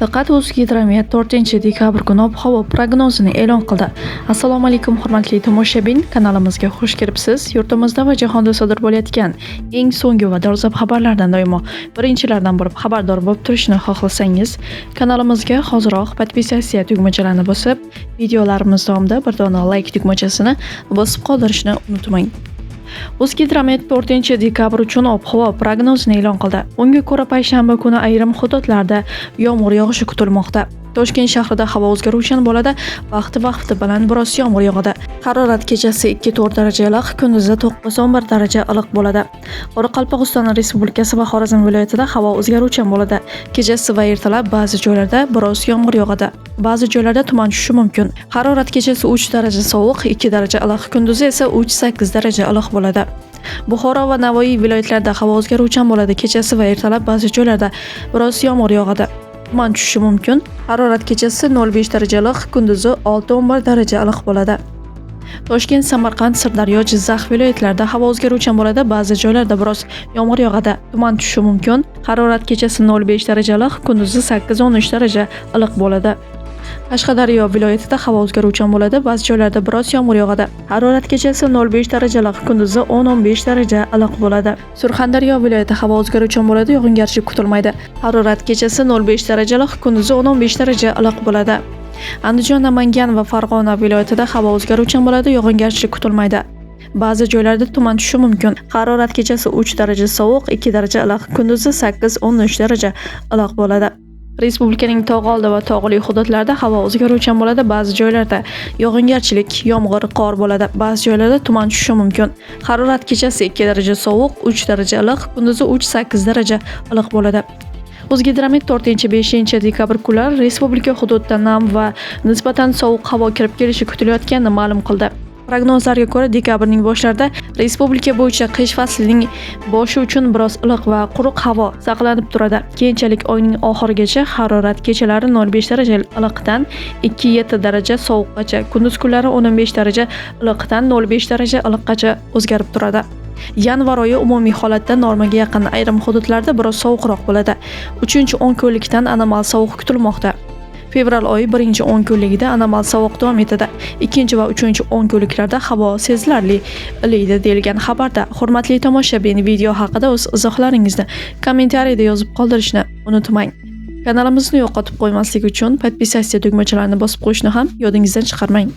Diqqat O'zgidromet 4-dekabr kuni ob-havo prognozini e'lon qildi. Assalomu alaykum hurmatli tomoshabin, kanalimizga xush kelibsiz. Yurtimizda va jahonda sodir bo'layotgan eng so'nggi va dolzarb xabarlardan doimo birinchilardan bo'lib xabardor bo'lib turishni xohlasangiz, kanalimizga hoziroq podpisatsiya tugmachalarini bosib, videolarimiz davomida bir dona like tugmachasini bosib qoldirishni unutmang. O'zgidromet 4-dekabr uchun ob-havo prognozini e'lon qildi. Unga ko'ra payshanba kuni ayrim hududlarda yomg'ir yog'ishi kutilmoqda. Toshkent shahrida havo o'zgaruvchan bo'ladi, vaqti bilan biroz yomg'ir yog'adi. Harorat kechasi 2-4 daraja iliq, kunduzi 9-11 daraja iliq bo'ladi. Qoraqalpog'iston Respublikasi va Xorazm viloyatida havo o'zgaruvchan bo'ladi. Kechasi va ertalab ba'zi joylarda biroz yomg'ir yog'adi. Ba'zi joylarda tuman tushishi mumkin. Harorat kechasi 3 daraja sovuq, 2 daraja iliq, kunduzi esa 3-8 daraja iliq bo'ladi. Buxoro va Navoiy viloyatlarida havo o'zgaruvchan bo'ladi. Kechasi va ertalab ba'zi joylarda biroz yomg'ir yog'adi. Tuman tushishi mumkin. Harorat kechasi 0-5 daraja iliq, kunduzi 6-11 daraja iliq bo'ladi. Toshkent, Samarqand, Sirdaryo, Jizzax viloyatlarida havo o'zgaruvchan bo'ladi. Ba'zi joylarda biroz yomg'ir yog'adi. Tuman tushishi mumkin. Harorat kechasi 0-5 daraja iliq, kunduzi 8-13 daraja iliq bo'ladi. Qashqadaryo viloyatida havo o'zgaruvchan bo'ladi. Ba'zi joylarda biroz yomg'ir yog'adi. Harorat kechasi 0-5 daraja iliq, kunduzi 10-15 daraja iliq bo'ladi. Surxondaryo viloyati havo o'zgaruvchan bo'ladi, yog'ingarchilik kutilmaydi. Harorat kechasi 0-5 daraja iliq, kunduzi 10-15 daraja iliq bo'ladi. Andijon, Namangan va Farg'ona viloyatida havo o'zgaruvchan bo'ladi, yog'ingarchilik kutilmaydi. Ba'zi joylarda tuman tushishi mumkin. Harorat kechasi 3 daraja sovuq, 2 daraja iliq, kunduzi 8-13 daraja iliq bo'ladi. Respublikaning tog' oldi va tog'li hududlarida havo o'zgaruvchan bo'ladi. Ba'zi joylarda yog'ingarchilik, yomg'ir, qor bo'ladi. Ba'zi joylarda tuman tushishi mumkin. Harorat kechasi 2 daraja sovuq, 3 daraja iliq, kunduzi 3-8 daraja iliq bo'ladi. O'zgidromet 4-5 dekabr kunlari respublika hududida nam va nisbatan sovuq havo kirib kelishi kutilayotganini ma'lum qildi. Prognozlarga ko'ra, dekabrning boshlarida respublika bo'yicha qish faslining boshi uchun biroz iliq va quruq havo saqlanib turadi. Keyinchalik oyning oxirigacha harorat kechalari 0-5 daraja iliqdan 2-7 daraja sovuqqacha, kunduz kunlari 15 daraja iliqdan 0-5 daraja iliqqacha o'zgarib turadi. Yanvar oyi umumiy holatda normaga yaqin, ayrim hududlarda biroz sovuqroq bo'ladi. 3-10 kunlikdan anomal sovuq kutilmoqda. Fevral oyi 1-10 kunligida anomal sovuq davom etadi. 2 va 3-10 kunliklarda havo sezilarli ilaydi deyilgan xabarda. Hurmatli tomoshabin, video haqida o'z izohlaringizni kommentariyada yozib qoldirishni unutmang. Kanalimizni yo'qotib qo'ymaslik uchun podpisatsiya tugmachalarini bosib qo'yishni ham yodingizdan chiqarmang.